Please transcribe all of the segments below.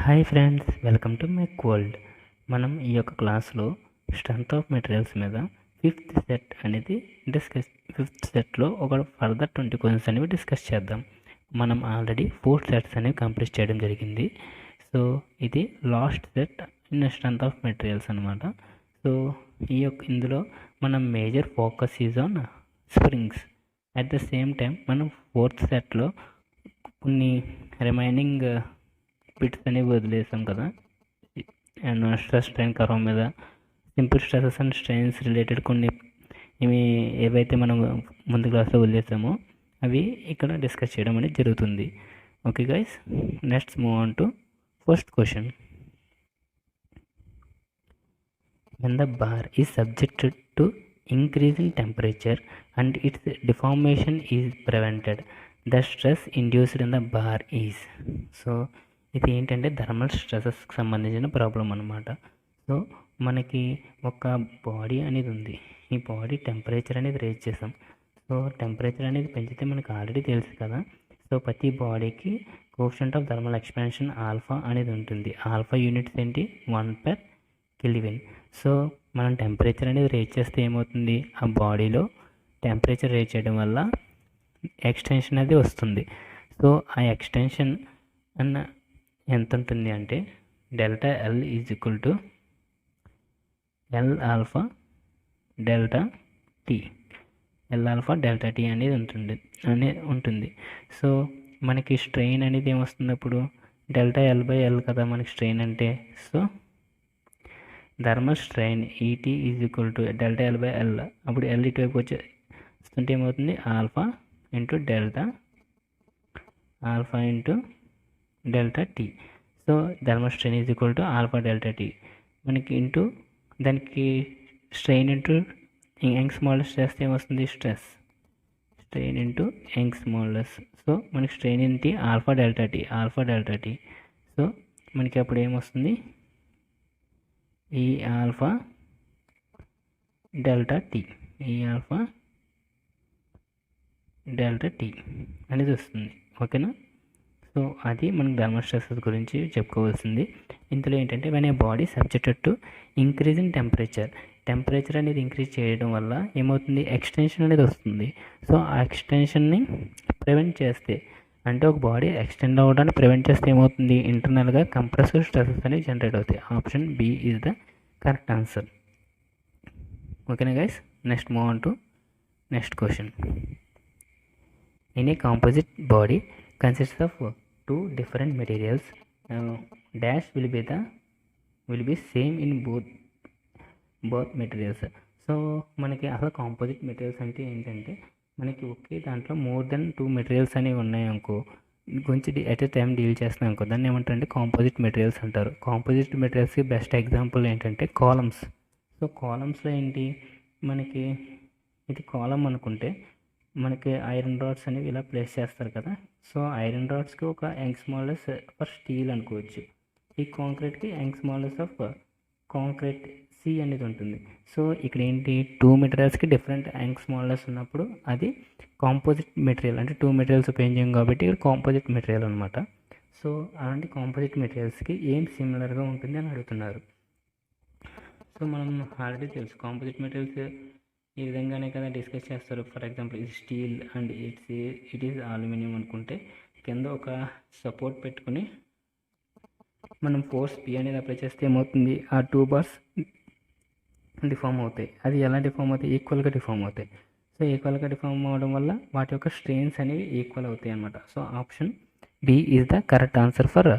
Hi friends, welcome to my world. మనం ఈ యొక్క క్లాస్లో స్ట్రెంత్ ఆఫ్ మెటీరియల్స్ మీద ఫిఫ్త్ సెట్లో ఒక ఫర్దర్ 20 క్వశ్చన్స్ అనేవి డిస్కస్ చేద్దాం. మనం ఆల్రెడీ 4 సెట్స్ అనేవి కంప్లీట్ చేయడం జరిగింది. సో ఇది last set in strength of materials అనమాట. సో ఇందులో మనం major focus is on springs. At the same time మనం 4th సెట్లో కొన్ని రిమైనింగ్ బిట్స్ అనేవి వదిలేసాం కదా, అండ్ స్ట్రెస్ స్ట్రెయిన్ కర్వ్ మీద simple stresses and strains related కొన్ని ఇవి ఏవైతే మనం ముందు క్లాస్లో వదిలేసామో అవి ఇక్కడ డిస్కస్ చేయడం అనేది జరుగుతుంది. Okay guys, next move on to first question. When the bar is subjected to increase in temperature and its deformation is prevented, the stress induced in the bar is. So ఇది ఏంటంటే thermal స్ట్రెసెస్కి సంబంధించిన problem అనమాట. So మనకి ఒక body అనేది ఉంది. ఈ body temperature అనేది రేజ్ చేసాం. సో టెంపరేచర్ అనేది పెంచితే మనకు ఆల్రెడీ తెలుసు కదా. సో ప్రతి బాడీకి coefficient of thermal expansion alpha అనేది ఉంటుంది. ఆల్ఫా యూనిట్స్ ఏంటి? 1/Kelvin. సో మనం టెంపరేచర్ అనేది రేజ్ చేస్తే ఏమవుతుంది? ఆ బాడీలో టెంపరేచర్ రేజ్ చేయడం వల్ల ఎక్స్టెన్షన్ అనేది వస్తుంది. సో ఆ ఎక్స్టెన్షన్ అన్న ఎంత ఉంటుంది అంటే delta L is equal to L alpha delta tea. L alpha delta tea అనేది ఉంటుంది. సో మనకి స్ట్రెయిన్ అనేది ఏమొస్తుంది అప్పుడు? డెల్టా ఎల్ బై ఎల్ కదా మనకి స్ట్రెయిన్ అంటే. So thermal strain ET is equal to delta L by L. అప్పుడు ఎల్ ఇటువైపు వస్తుంటే ఏమవుతుంది? Alpha into delta T. So thermal strain is equal to alpha delta T. మనకి ఇంటూ దానికి strain into Young's modulus చేస్తే ఏమొస్తుంది? Strain into Young's modulus. So మనకి strain ఏంటి? Alpha delta T. సో మనకి అప్పుడు ఏమొస్తుంది? ఈ ఆల్ఫా డెల్టా టీ అనేది వస్తుంది. ఓకేనా? సో అది మనకు థర్మల్ స్ట్రెసెస్ గురించి చెప్పుకోవాల్సింది. ఇందులో ఏంటంటే when a body subjected to increase in temperature అనేది ఇంక్రీజ్ చేయడం వల్ల ఏమవుతుంది? ఎక్స్టెన్షన్ అనేది వస్తుంది. సో ఆ ఎక్స్టెన్షన్ని ప్రివెంట్ చేస్తే, అంటే ఒక బాడీ ఎక్స్టెండ్ అవ్వడాన్ని ప్రివెంట్ చేస్తే ఏమవుతుంది? ఇంటర్నల్గా కంప్రెసివ్ స్ట్రెసెస్ అనేవి జనరేట్ అవుతాయి. Option B is the correct answer. ఓకేనా guys, next move on to next question. In a composite body consists of two different materials, dash will be same in both materials. So మనకి అసలు composite materials అంటే ఏంటంటే మనకి ఒకే దాంట్లో more than 2 materials అనేవి ఉన్నాయనుకో, కొంచెం at a time deal చేస్తున్నాం అనుకో, దాన్ని ఏమంటారంటే కాంపోజిట్ మెటీరియల్స్ అంటారు. కాంపోజిట్ మెటీరియల్స్కి బెస్ట్ ఎగ్జాంపుల్ ఏంటంటే కాలమ్స్. సో కాలమ్స్లో ఏంటి? మనకి ఇది కాలమ్ అనుకుంటే మనకి ఐరన్ రాడ్స్ అనేవి ఇలా ప్లేస్ చేస్తారు కదా. సో ఐరన్ రాడ్స్కి ఒక యంగ్స్ మోడల్స్ ఫర్ స్టీల్ అనుకోవచ్చు. ఈ కాంక్రీట్కి Young's modulus of concrete C అనేది ఉంటుంది. సో ఇక్కడ ఏంటి? 2 మెటీరియల్స్కి డిఫరెంట్ యంగ్స్ మోడల్స్ ఉన్నప్పుడు అది కాంపోజిట్ మెటీరియల్, అంటే 2 మెటీరియల్స్ ఉపయోగించాం కాబట్టి ఇక్కడ కాంపోజిట్ మెటీరియల్ అనమాట. సో అలాంటి కాంపోజిట్ మెటీరియల్స్కి ఏం సిమిలర్గా ఉంటుంది అని అడుగుతున్నారు. సో మనం ఆల్రెడీ తెలుసు కాంపోజిట్ మెటీరియల్స్ ఈ విధంగానే కదా డిస్కస్ చేస్తారు. ఫర్ ఎగ్జాంపుల్ ఇది steel and it is aluminium అనుకుంటే కింద ఒక సపోర్ట్ పెట్టుకుని మనం ఫోర్స్ పి అనేది అప్లై చేస్తే ఏమవుతుంది? ఆ 2 బార్స్ డిఫామ్ అవుతాయి. అది ఎలా డిఫామ్ అవుతాయి? ఈక్వల్గా డిఫామ్ అవుతాయి. సో ఈక్వల్గా డిఫామ్ అవ్వడం వల్ల వాటి యొక్క స్ట్రెయిన్స్ అనేవి ఈక్వల్ అవుతాయి అన్నమాట. So option B is the correct answer for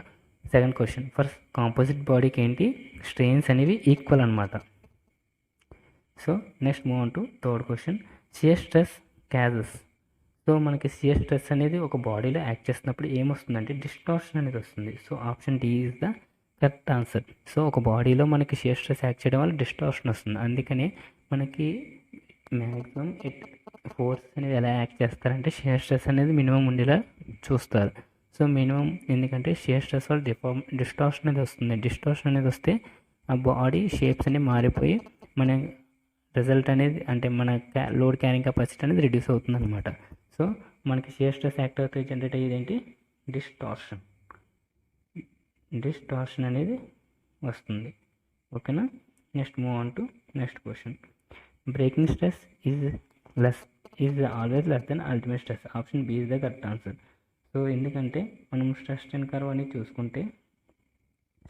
second question. For composite బాడీకి ఏంటి? స్ట్రెయిన్స్ అనేవి ఈక్వల్ అనమాట. So next move on to third question. Shear stress causes. So మనకి షియర్ స్ట్రెస్ అనేది ఒక బాడీలో యాక్ట్ చేస్తున్నప్పుడు ఏమొస్తుందంటే డిస్టార్షన్ అనేది వస్తుంది. So option D is the correct answer. So ఒక బాడీలో మనకి షియర్ స్ట్రెస్ యాక్ట్ చేయడం వల్ల డిస్టార్షన్ వస్తుంది. అందుకని మనకి మ్యాక్సిమం ఫోర్స్ అనేది ఎలా యాక్ట్ చేస్తారంటే షియర్ స్ట్రెస్ అనేది మినిమం ఉండేలా చూస్తారు. సో మినిమం, ఎందుకంటే షియర్ స్ట్రెస్ వల్ల డిస్టార్షన్ అనేది వస్తుంది. డిస్టార్షన్ అనేది వస్తే ఆ బాడీ షేప్స్ అనేవి మారిపోయి మన రిజల్ట్ అనేది, అంటే మన లోడ్ క్యారింగ్ కెపాసిటీ అనేది రిడ్యూస్ అవుతుంది అనమాట. సో మనకి షియర్ స్ట్రెస్ యాక్ట్ అవుతే జనరేట్ అయ్యేది ఏంటి? డిస్టార్షన్. డిస్టార్షన్ అనేది వస్తుంది. ఓకేనా. Next move on to next question. Breaking stress is always less than ultimate stress. Option B is the correct answer. So ఎందుకంటే మనం స్ట్రెస్ స్ట్రెయిన్ కర్వ్ అని చూసుకుంటే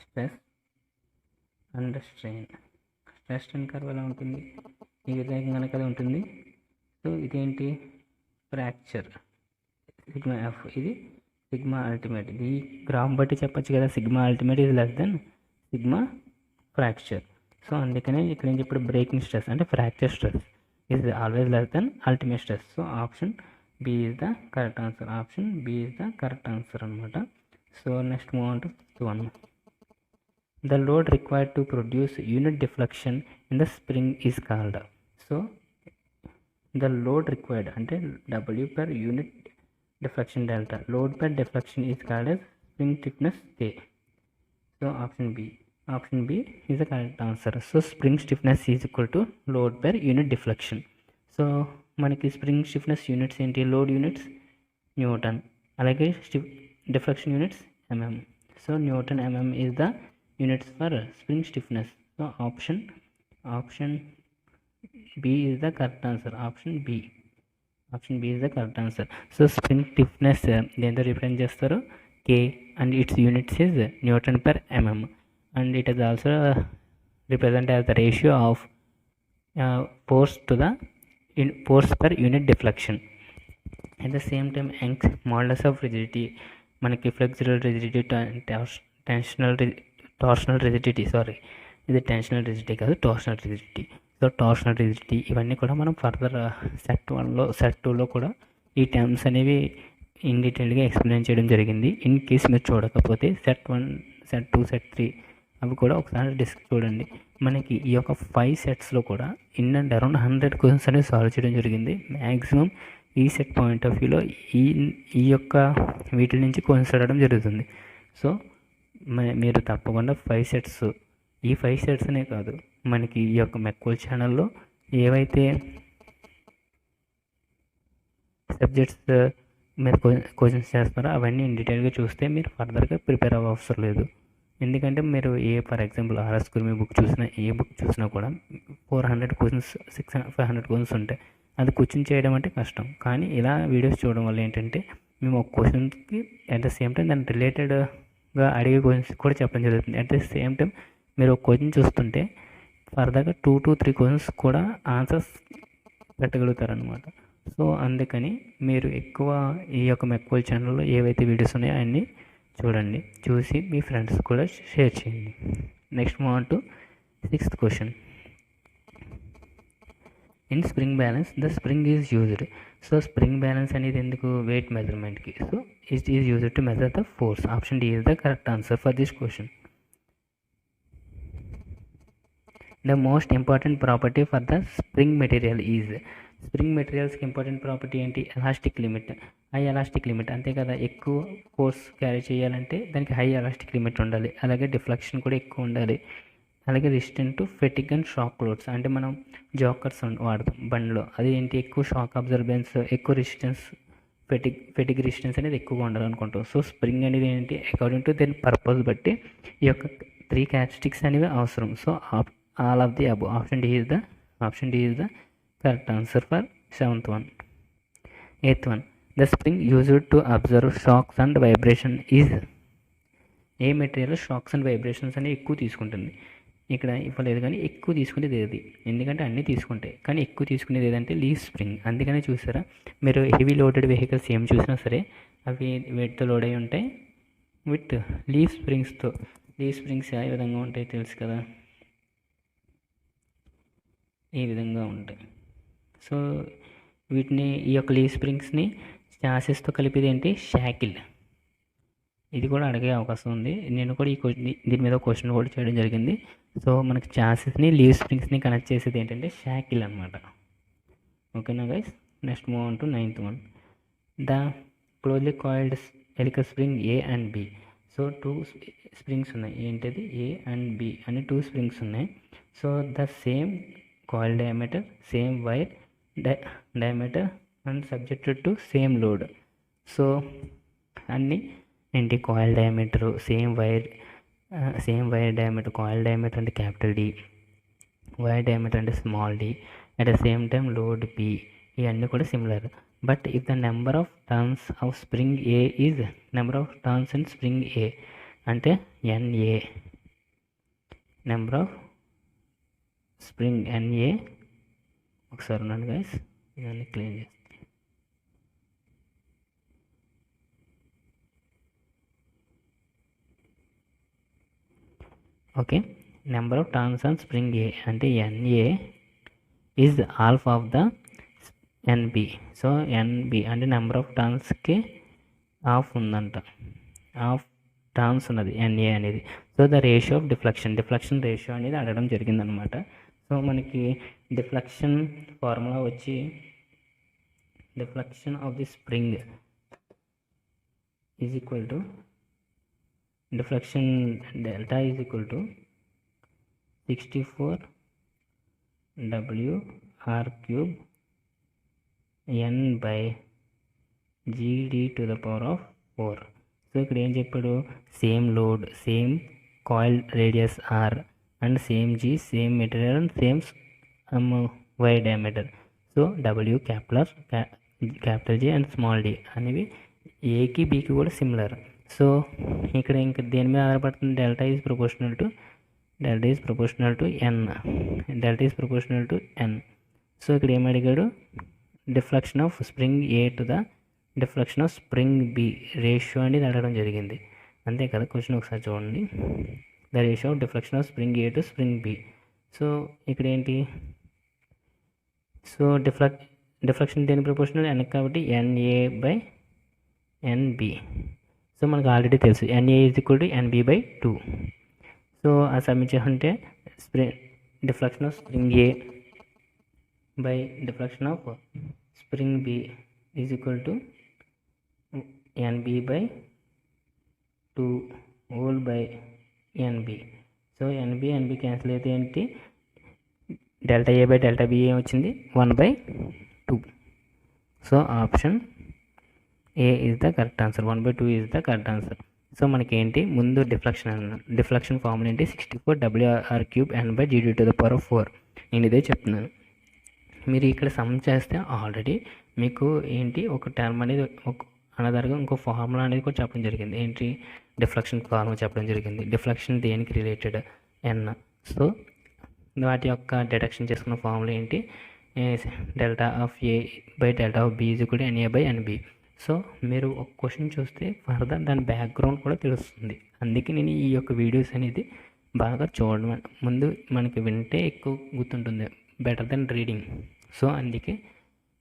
stress and strain, stress strain curve ఎలా ఉంటుంది, ఈ విధంగా కదా ఉంటుంది. సో ఇదేంటి, ఫ్రాక్చర్ సిగ్మా ఎఫ్, ఇది సిగ్మా అల్టిమేట్. ఈ గ్రాఫ్ బట్టి చెప్పచ్చు కదా, sigma ultimate is less than sigma fracture. So అందుకనే ఇక్కడ ఏం చెప్పాడు, బ్రేకింగ్ స్ట్రెస్ అంటే fracture stress is always less than ultimate stress. So option B is the correct answer. Option B is the correct answer అనమాట. So next move on to 1. The load required to produce unit deflection in the spring is called. So the load required అంటే W per unit deflection delta, load per deflection is called as spring stiffness K. So option B is the correct answer. So spring stiffness is equal to load per unit deflection. So మనకి spring stiffness units ఏంటి, load units Newton, అలాగే deflection units mm. So Newton mm is the units for spring stiffness. So option B is the correct answer. Option B is the correct answer. So spring stiffness దేంతో represent చేస్తారు, K, and its units is Newton per mm, and it is also represented as the ratio of force to the force per unit deflection. At the same time, Young's modulus of rigidity మనకి flexible rigidity, torsional rigidity, ఇది tensional rigidity కాదు, torsional rigidity. So torsional rigidity ఇవన్నీ కూడా మనం further set 1లో set 2లో కూడా ఈ terms అనేవి ఇన్ డీటెయిల్గా ఎక్స్ప్లెయిన్ చేయడం జరిగింది. ఇన్ కేస్ మీరు చూడకపోతే సెట్ 1, సెట్ 2, సెట్ 3 అవి కూడా ఒకసారి చూడండి. మనకి ఈ యొక్క 5 సెట్స్లో కూడా ఇన్ అండ్ అరౌండ్ 100 క్వశ్చన్స్ అనేవి సాల్వ్ చేయడం జరిగింది. మ్యాక్సిమం ఈ సెట్ పాయింట్ ఆఫ్ వ్యూలో ఈ యొక్క వీటి నుంచి క్వశ్చన్స్ అడగడం జరుగుతుంది. సో మీరు తప్పకుండా 5 సెట్స్, ఈ 5 సెట్స్ అనే కాదు, మనకి ఈ యొక్క మెక్వల్ ఛానల్లో ఏవైతే సబ్జెక్ట్స్ మీరు క్వశ్చన్స్ చేస్తారో అవన్నీ ఇన్ డీటెయిల్గా చూస్తే మీరు ఫర్దర్గా ప్రిపేర్ అవ్వ అవసరం లేదు. ఎందుకంటే మీరు ఫర్ ఎగ్జాంపుల్ ఆర్ఎస్ గుర్మి బుక్ చూసినా, ఏ బుక్ చూసినా కూడా 400 క్వశ్చన్స్, 500 క్వశ్చన్స్ ఉంటాయి. అది క్వశ్చన్ చేయడం అంటే కష్టం. కానీ ఇలా వీడియోస్ చూడడం వల్ల ఏంటంటే మేము ఒక క్వశ్చన్కి అట్ ద సేమ్ టైం దాని రిలేటెడ్గా అడిగే క్వశ్చన్స్ కూడా చెప్పడం జరుగుతుంది. అట్ ద సేమ్ టైం మీరు ఒక క్వశ్చన్ చూస్తుంటే ఫర్దర్గా 2 to 3 క్వశ్చన్స్ కూడా ఆన్సర్స్ పెట్టగలుగుతారనమాట. సో అందుకని మీరు ఎక్కువ ఈ యొక్క మెక్వల్ ఛానల్లో ఏవైతే వీడియోస్ ఉన్నాయో అన్నీ చూడండి, చూసి మీ ఫ్రెండ్స్ కూడా షేర్ చేయండి. Next move on to 6th question. In spring balance the spring is used. So spring balance అనేది ఎందుకు, వెయిట్ మెజర్మెంట్కి. So it is used to measure the force. Option D is the correct answer for this question. The most important property for the spring material is. Spring మెటీరియల్స్కి important property ఏంటి, elastic limit, high elastic limit. అంతే కదా, ఎక్కువ force carry చేయాలంటే దానికి high elastic limit ఉండాలి. అలాగే deflection కూడా ఎక్కువ ఉండాలి. అలాగే resistant to fatigue and shock loads. అంటే మనం జోకర్స్ వాడతాం బండిలో, అది ఏంటి, ఎక్కువ షాక్ అబ్జర్బెన్స్, ఎక్కువ రెసిస్టెన్స్, ఫెటిగ్ రెసిస్టెన్స్ అనేది ఎక్కువగా ఉండాలనుకుంటాం. సో స్ప్రింగ్ అనేది ఏంటి, అకార్డింగ్ టు దీని పర్పస్ బట్టి ఈ యొక్క 3 క్యారెక్టరిస్టిక్స్ అనేవి అవసరం. So all of the above. Option D is the correct answer for 7th one. 8th one. The spring used to observe shocks and vibration is. ఏ material shocks and vibrations అనేవి ఎక్కువ తీసుకుంటుంది. ఇక్కడ ఇవ్వలేదు కానీ ఎక్కువ తీసుకునేది ఏది, ఎందుకంటే అన్నీ తీసుకుంటాయి కానీ ఎక్కువ తీసుకునేది ఏదంటే లీఫ్ స్ప్రింగ్. అందుకనే చూసారా, మీరు హెవీ లోడెడ్ వెహికల్స్ ఏం చూసినా సరే అవి వెయిట్తో లోడ్ అయి ఉంటాయి విత్ లీఫ్ స్ప్రింగ్స్తో. లీఫ్ స్ప్రింగ్స్ ఏ విధంగా ఉంటాయి తెలుసు కదా, ఈ విధంగా ఉంటాయి. సో వీటిని, ఈ యొక్క లీఫ్ స్ప్రింగ్స్ని చాసెస్తో కలిపేది ఏంటి, షాకిల్. ఇది కూడా అడిగే అవకాశం ఉంది. నేను కూడా దీని మీద క్వశ్చన్ కూడా చేయడం జరిగింది. సో మనకి చాసెస్ని లీవ్ స్ప్రింగ్స్ని కనెక్ట్ చేసేది ఏంటంటే షాకిల్ అనమాట. ఓకేనా guys. Next move on to 9th one. The closely coiled helical spring A and B. So 2 springs ఉన్నాయి. ఏంటిది, ఏ అండ్ బి అని 2 స్ప్రింగ్స్ ఉన్నాయి. So the same coil diameter, same wire diameter and subjected to same load. So అన్నీ ఏంటి, coil diameter, same wire, same wire diameter, coil diameter అంటే capital D, wire diameter అంటే small D, at the same time load P, ఇవన్నీ కూడా similar. But if the number of turns of spring A is number of turns in spring A అంటే NA, number of spring NA. ఒకసారి ఉన్నాను guys, ఇవన్నీ clean చేస్తాను. Okay, number of turns on spring A అంటే NA is half of the NB. So NB అంటే number of టర్న్స్కి half ఉందంట, half turns ఉన్నది ఎన్ఏ అనేది. So the ratio of deflection ratio అనేది అడగడం జరిగిందనమాట. సో మనకి డిఫ్లెక్షన్ ఫార్ములా వచ్చి deflection of the spring is equal to deflection delta is equal to 64 WR³ N by GD to the power of 4. So ఇక్కడ ఏం చెప్పాడు, same load, same coil radius R and same G, same material and same wire diameter. So W capital G and small d అనేవి ఏకి బీకి కూడా similar. So ఇక్కడ ఇంకా దేని మీద ఆధారపడుతుంది, delta is proportional to N, delta is proportional to N. So ఇక్కడ ఏం అడిగాడు, deflection of spring A to the deflection of spring B ratio అనేది అడగడం జరిగింది, అంతే కదా. క్వశ్చన్ ఒకసారి చూడండి, the ratio of deflection of spring A to spring B. So ఇక్కడ ఏంటి, సో డిఫ్లెక్షన్ దేని ప్రపోర్షనల్ N కాబట్టి NA/NB. సో మనకు ఆల్రెడీ తెలుసు NA is equal to NB/2. So ఆ సబ్మిట్ చేస్తుంటే deflection of spring A by deflection of spring B is equal to NB/2 whole by NB. So NB cancel అయితే ఏంటి, delta A by delta B ఏమొచ్చింది, 1/2. So option A is the correct answer, 1/2 is the correct answer. So మనకేంటి ముందు deflection formula ఏంటి, 64 WR³ N/GD to the power of 4. నేను ఇదే చెప్తున్నాను. మీరు ఇక్కడ సమ్ చేస్తే ఆల్రెడీ మీకు ఏంటి ఒక టర్మ్ అనేది అనదర్గా ఇంకో ఫార్ములా అనేది కూడా చెప్పడం జరిగింది. ఏంటి, డిఫ్లెక్షన్ ఫార్ములా చెప్పడం జరిగింది. డిఫ్లెక్షన్ దేనికి రిలేటెడ్ N. సో వాటి యొక్క డిడక్షన్ చేసుకున్న ఫార్ములా ఏంటి, delta of A by delta of B is equal to NA/NB. So మీరు ఒక క్వశ్చన్ చూస్తే ఫర్దర్ దాని బ్యాక్గ్రౌండ్ కూడా తెలుస్తుంది. అందుకే నేను ఈ యొక్క వీడియోస్ అనేది బాగా చూడడం, ముందు మనకి వింటే ఎక్కువ గుర్తుంటుంది, బెటర్ దెన్ రీడింగ్. సో అందుకే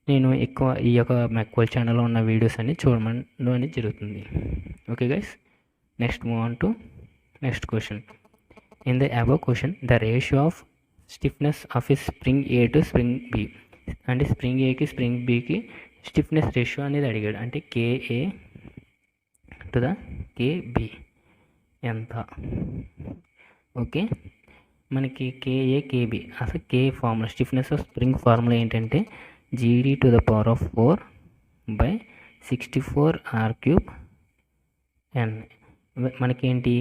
నేను ఎక్కువ ఈ యొక్క మెక్వల్ ఛానల్లో ఉన్న వీడియోస్ అన్ని చూడడం అనేది జరుగుతుంది. Okay guys, next move on to next question. In the above question the ratio of stiffness of a spring A to spring B, అంటే స్ప్రింగ్ ఏకి స్ప్రింగ్ బికి స్టిఫ్నెస్ రేషియో అనేది అడిగాడు. అంటే KA టు ద KB ఎంత. Okay, మనకి KA KB అసలు K formula, stiffness of spring formula ఏంటంటే GD to the power of 4 by 64 R³ N. మనకేంటి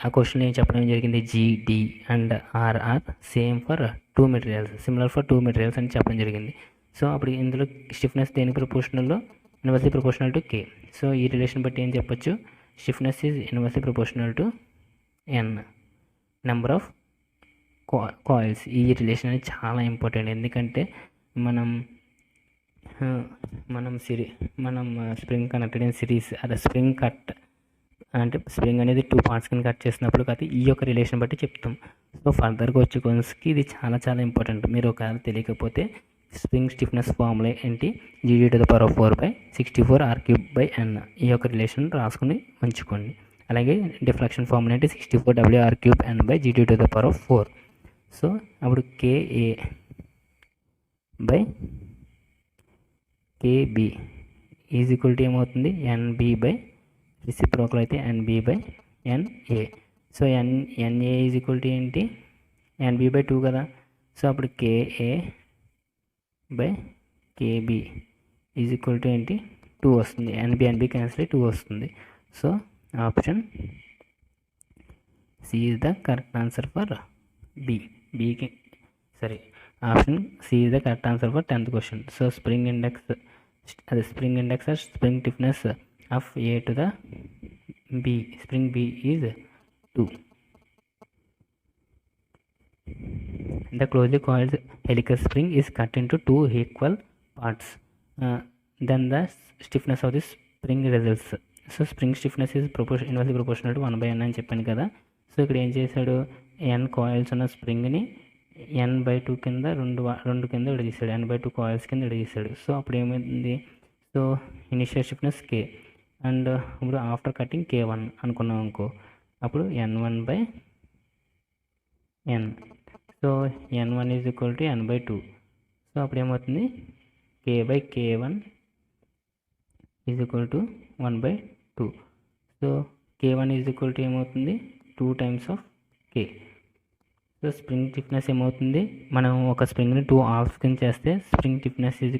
ఆ క్వశ్చన్ ఏం చెప్పడం జరిగింది, GD and RR same for 2 materials, similar for 2 materials అని చెప్పడం జరిగింది. సో అప్పుడు ఇందులో స్టిఫ్నెస్ దేనికి ప్రపోర్షనల్లో, inversely proportional to K. So ఈ రిలేషన్ బట్టి ఏం చెప్పొచ్చు, stiffness is inversely proportional to N number of coils. ఈ రిలేషన్ అనేది చాలా ఇంపార్టెంట్, ఎందుకంటే మనం స్ప్రింగ్ కనెక్టెడ్ ఇన్ సిరీస్, అదే స్ప్రింగ్ కట్ అంటే స్ప్రింగ్ అనేది 2 పార్ట్స్ కింద కట్ చేసినప్పుడు కాదు ఈ యొక్క రిలేషన్ బట్టి చెప్తాం. సో ఫర్దర్గా వచ్చే క్వశ్చన్స్కి ఇది చాలా చాలా ఇంపార్టెంట్. మీరు ఒకవేళ తెలియకపోతే స్ప్రింగ్ స్టిఫ్నెస్ ఫార్ములా ఏంటి, GD to the power of 4 by 64 R³/N. ఈ యొక్క రిలేషన్ రాసుకుని ఉంచుకోండి. అలాగే డిఫ్లెక్షన్ ఫార్ములా ఏంటి, 64 WR³ N/GD to the power of 4. So అప్పుడు KA/KB ఈజ్ ఈక్వల్ టు ఏమవుతుంది, NB/ రెసిప్రోకల్ అయితే NB/NA. So NA is equal to ఏంటి, NB/2 కదా. సో అప్పుడు KA/KB ఈజ్ ఈక్వల్ టు ఏంటి, 2 వస్తుంది. NB క్యాన్సిల్ 2 వస్తుంది. So option C is the correct answer for బీకి సరే option C is the correct answer for 10th question. So spring index or spring stiffness of A to the B, spring B is 2. The closely coiled helical spring is cut into 2 equal parts. Then the stiffness of the spring results. So spring stiffness is inversely proportional to 1/n అని చెప్పాను కదా. So ఇక్కడ ఏం చేశాడు, n coils ఉన్న స్ప్రింగ్ని n/2 కింద రెండు కింద విడదీశాడు, n/2 కాయిల్స్ కింద విడదీశాడు. సో అప్పుడు ఏమైంది, so initial stiffness k and ఇప్పుడు ఆఫ్టర్ కటింగ్ k1 అనుకున్నాం అనుకో, అప్పుడు n1/n. So n1 is equal to n/2. So అప్పుడు ఏమవుతుంది, k/k1 is equal to 1/2. So k1 is equal to ఏమవుతుంది, 2 times of k. So spring stiffness ఏమవుతుంది, మనం ఒక స్ప్రింగ్ని 2 halves కింద చేస్తే స్ప్రింగ్ స్టిఫ్నెస్ ఈజ్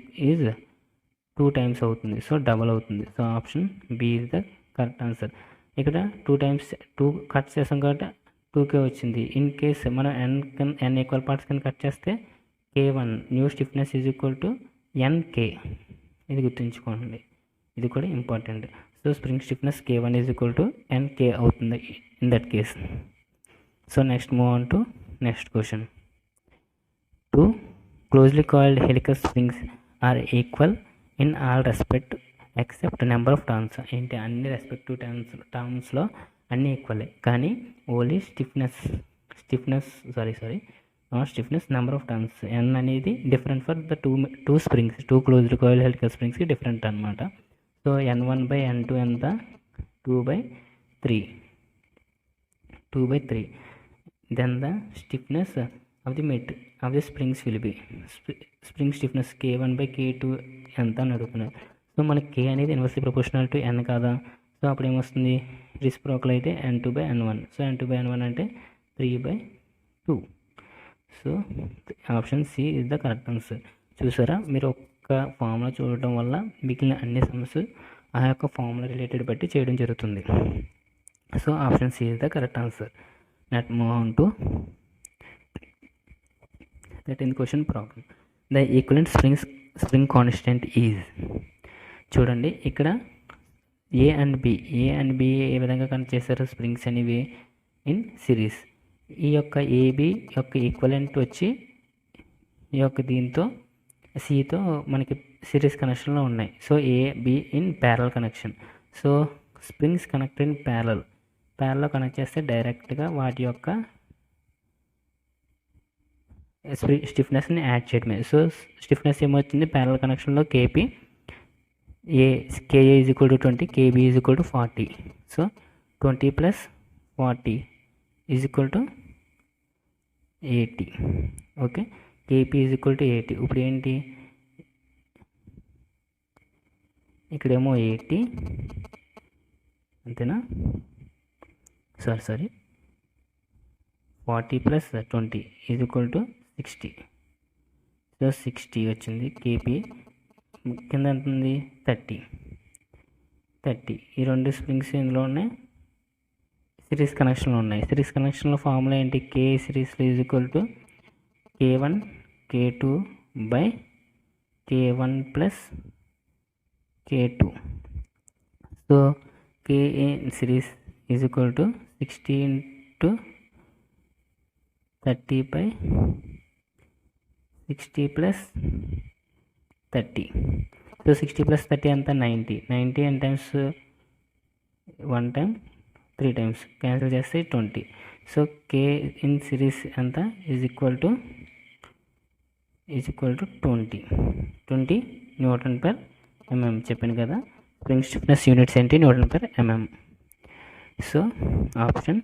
2 times అవుతుంది, సో డబల్ అవుతుంది. So option B is the correct answer. ఇక్కడ 2 times 2 కట్ చేసాం కాబట్టి 2k వచ్చింది. ఇన్ కేస్ మనం n ఈక్వల్ పార్ట్స్ కింద కట్ చేస్తే k1 new stiffness is equal to nk. ఇది గుర్తుంచుకోండి, ఇది కూడా important. So spring stiffness k1 is equal to nk అవుతుంది in that case. So next move on to next question. 2 closely coiled helical springs are equal in all respect except number of turns. ఏంటి, అన్ని respective టర్మ్స్లో అన్నీ ఈక్వలే, కానీ only stiffness number of turns n అనేది different for the two springs, 2 closed coil helical స్ప్రింగ్స్కి different అనమాట. So n1/n2 ఎంత, 2/3. Then the stiffness of the springs will be spring stiffness k1/k2 ఎంత అని అడుగుతున్నారు. సో మనకి k అనేది ఇన్వర్స్లీ ప్రపోర్షనల్ టు n కాదా, సో అప్పుడు ఏమొస్తుంది, రిసిప్రోకల్ అయితే n2/n1. సో n2/n1 అంటే 3/2. So option C is the correct answer. చూసారా, మీరు ఒక్క ఫార్ములా చూడటం వల్ల మిగిలిన అన్ని సమ్స్ ఆ యొక్క ఫార్ములా రిలేటెడ్ బట్టి చేయడం జరుగుతుంది. So option C is the correct answer. Let's move on to 13th question problem. The equivalent spring constant is. చూడండి ఇక్కడ ఏ అండ్ బి ఏ విధంగా కనెక్ట్ చేశారు స్ప్రింగ్స్ అనేవి ఇన్ సిరీస్. ఈ యొక్క ఏబి యొక్క ఈక్వలెంట్ వచ్చి ఈ యొక్క దీంతో సితో మనకి సిరీస్ కనెక్షన్లో ఉన్నాయి. So AB in parallel connection. So springs connect in ప్యారల్లో కనెక్ట్ చేస్తే డైరెక్ట్గా వాటి యొక్క స్టిఫ్నెస్ని యాడ్ చేయడమే. సో స్టిఫ్నెస్ ఏమవుతుంది, ప్యారల్ కనెక్షన్లో KA is equal to 20, KB is equal to 40. So 20 + 40 is equal to 80. Okay, KP is equal to 80. ఇప్పుడు ఏంటి, ఇక్కడేమో 80 అంతేనా, sorry 40 + 20 is equal to 60. So 60 వచ్చింది. కేపీ కింద ఎంత ఉంది, 30. ఈ రెండు స్ప్రింగ్స్ ఇందులో ఉన్నాయి, సిరీస్ కనెక్షన్లో ఉన్నాయి. సిరీస్ కనెక్షన్లో ఫార్ములా ఏంటి, కే సిరీస్లో is equal to k1 k2/k1 + k2. So K in series is equal to 60 × 30/60 + 30. So 60 + 30 అంతా 90 n times 1 time 3 times cancel చేస్తే 20. సో కే ఇన్ సిరీస్ ఎంత ఈజ్ ఈక్వల్ టు 20 Nm చెప్పాను కదా. స్ప్రింగ్ స్టిఫ్నెస్ యూనిట్స్ ఏంటి, Nm. So option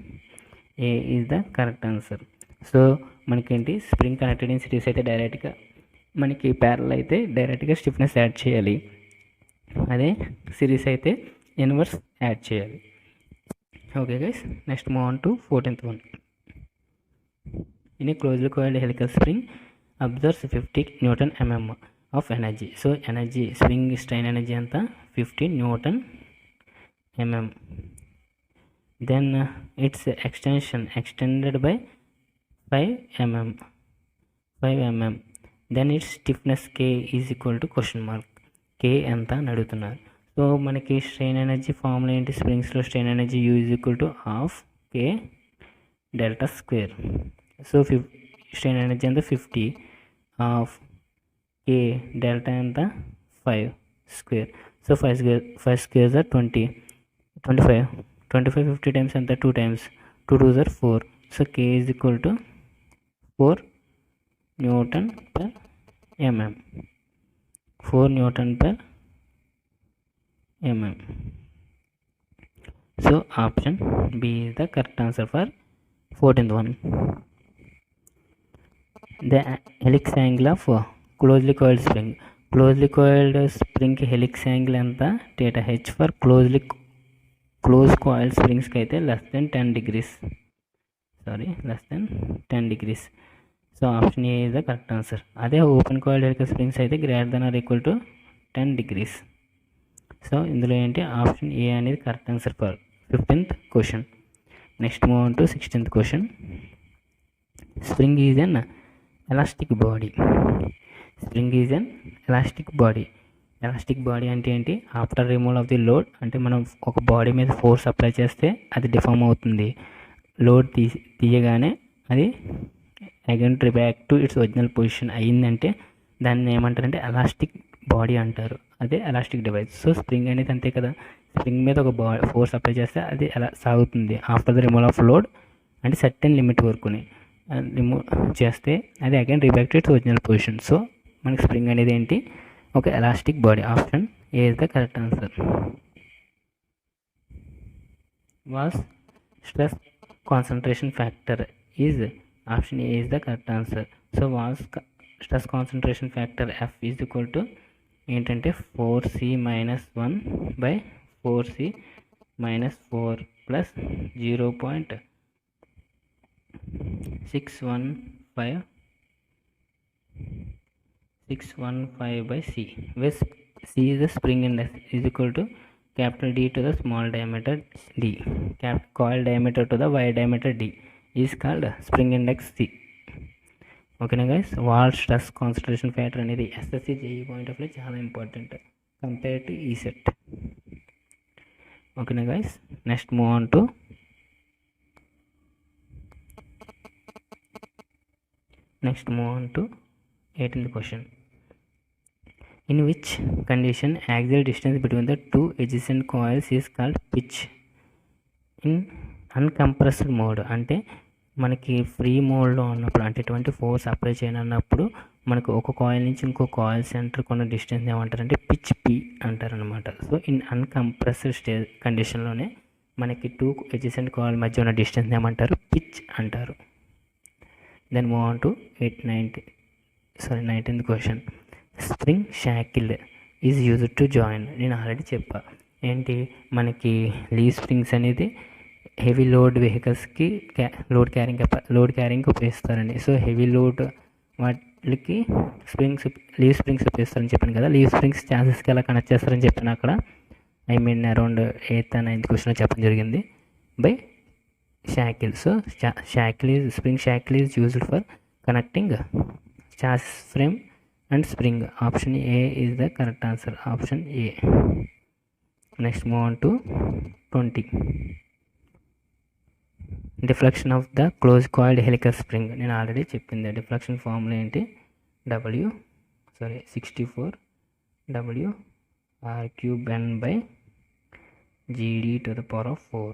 A is the correct answer. So మనకేంటి, spring connected in series అయితే డైరెక్ట్గా, మనకి ప్యారల్ అయితే డైరెక్ట్గా స్టిఫ్నెస్ యాడ్ చేయాలి, అదే సిరీస్ అయితే ఇన్వర్స్ యాడ్ చేయాలి. Okay guys, next move on to 14th one. In a closely coiled helical spring absorbs 50 Nm of energy. So energy, spring strain energy అంతా 50 Nm. then its extension extended by 5 mm, 5 mm. then its stiffness K is equal to question mark. K ఎంత అని అడుగుతున్నారు. So మనకి strain energy formula ఏంటి? స్ప్రింగ్స్లో strain energy U is equal to half K delta square. So strain energy ఎంత 50, half K delta ఎంత 5 square. So 5 squares are 20, 25, 50 times ఎంత 2 times, 2 2s are 4. సో K ఈజ్ ఈక్వల్ టు 4 Newton per mm, 4 Newton per mm. So option B is the correct answer for 14th one. The helix angle of closely coiled spring. Closely coiled spring की helix angle ఎంత? theta h. for close coiled springs की అయితే less than 10 degrees. So option A is the correct answer. అదే open coiled helical springs అయితే greater than or equal to 10 degrees. So ఇందులో ఏంటి option A అనేది correct answer for 15th question. Next move on to 16th question. Spring is an elastic body. Spring is an elastic body. Elastic body అంటే ఏంటి? After removal of the load, అంటే మనం ఒక body మీద force apply చేస్తే అది deform అవుతుంది. Load తీయగానే అది again back to its original position అయ్యిందంటే దాన్ని ఏమంటారంటే ఎలాస్టిక్ బాడీ అంటారు. అదే ఎలాస్టిక్ డివైస్. సో స్ప్రింగ్ అనేది అంతే కదా, స్ప్రింగ్ మీద ఒక ఫోర్స్ అప్లై చేస్తే అది ఎలా సాగుతుంది after the removal of load, అంటే సర్టెన్ లిమిట్ వరకుని రిమూవ్ చేస్తే అది again reback to its original position. So మనకి స్ప్రింగ్ అనేది ఏంటి? ఒక elastic body. Option A is the correct answer. Wahl's stress concentration factor is, option A is the correct answer. So Wahl's stress concentration factor F is equal to ఏంటంటే 4c - 1 by 4c - 4 plus 0.615 by c, where c is the spring index is equal to capital D to the small diameter d, coil diameter to the wide diameter d is called spring index c. ఓకేనా guys? Wahl stress concentration factor అనేది SSC JE point of view చాలా important compare to ఈ set. ఓకేనా guys? Next move on to 18th question. In which condition axial distance between the two adjacent coils is called pitch in uncompressed mode. అంటే మనకి free మోడ్లో ఉన్నప్పుడు, అంటే ఎటువంటి force apply చేయనన్నప్పుడు మనకు ఒక కాయిల్ నుంచి ఇంకో కాయిల్ సెంటర్ కొన్న డిస్టెన్స్ ఏమంటారంటే పిచ్ పి అంటారనమాట. సో ఇన్ అన్కంప్రెస్డ్ కండిషన్లోనే మనకి టూ ఎడ్జసెంట్ కాయిల్ మధ్య ఉన్న డిస్టెన్స్ ఏమంటారు? పిచ్ అంటారు. Then move on to 19th question. Spring shackle is used to join. నేను ఆల్రెడీ చెప్పా ఏంటి, మనకి లీవ్ స్ప్రింగ్స్ అనేది హెవీ లోడ్ వెహికల్స్కి లోడ్ క్యారింగ్కి ఉపయోగిస్తారండి. సో హెవీ లోడ్ వాటికి లీవ్ స్ప్రింగ్స్ ఉపయోగిస్తారని చెప్పాను కదా. లీవ్ స్ప్రింగ్స్ ఛాన్సెస్కి ఎలా కనెక్ట్ చేస్తారని చెప్పాను అక్కడ. Around 8th and 9th question చెప్పడం జరిగింది by షాకిల్. So spring shackle is used for connecting chassis frame and spring. Option A is the correct answer. Option A. Next move on to 20. Deflection of the close coiled helical spring. నేను already చెప్పింది deflection formula ఏంటి? 64 W r³ by GD to the power of 4.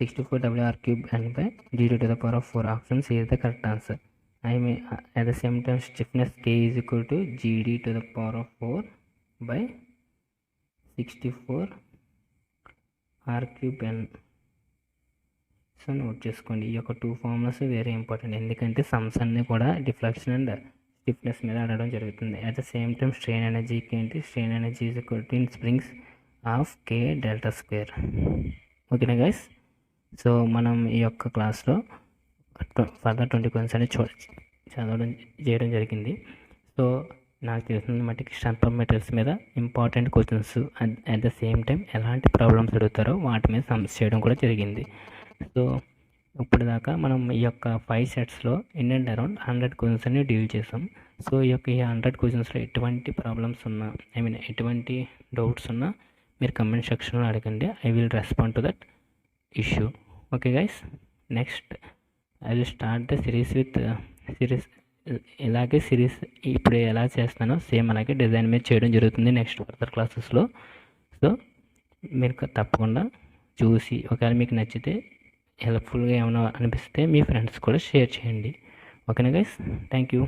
64 W r³ by GD to the power of 4. Option C is the correct answer. At the same time stiffness K is equal to GD to the power of 4 by 64 r³. So note చేసుకోండి, ఈ యొక్క 2 formulas very important, ఎందుకంటే sums అన్నీ కూడా deflection and stiffness మీద అడగడం జరుగుతుంది. At the same time strain ఎనర్జీకి ఏంటి? Strain energy is equal to springs of K delta square. ఓకేనా గైస్? సో మనం ఈ యొక్క క్లాస్లో ఫర్దర్ 20 క్వశ్చన్స్ అనేది చేయడం జరిగింది. సో నాకు తెలిసిన మట్టికి స్ట్రెంత్ ఆఫ్ మెటీరియల్స్ మీద important questions at the same time ఎలాంటి ప్రాబ్లమ్స్ అడుగుతారో వాటి మీద సమ్స్ చేయడం కూడా జరిగింది. సో ఇప్పుడు దాకా మనం ఈ యొక్క 5 సెట్స్లో అరౌండ్ 100 క్వశ్చన్స్ అన్ని డీల్ చేసాం. సో ఈ 100 క్వశ్చన్స్లో ఎటువంటి ప్రాబ్లమ్స్ ఉన్నా, ఎటువంటి డౌట్స్ ఉన్నా మీరు కమెంట్ సెక్షన్లో అడగండి. I will respond to that issue. Okay guys, next I will start the series with ఇలాగే సిరీస్ ఇప్పుడు ఎలా చేస్తానో సేమ్ అలాగే డిజైన్ మీద చేయడం జరుగుతుంది నెక్స్ట్ ఫర్దర్ క్లాసెస్లో. సో మీరు తప్పకుండా చూసి ఒకవేళ మీకు నచ్చితే హెల్ప్ఫుల్గా ఏమైనా అనిపిస్తే మీ ఫ్రెండ్స్ కూడా షేర్ చేయండి. ఓకేనా గైస్, థ్యాంక్ యూ.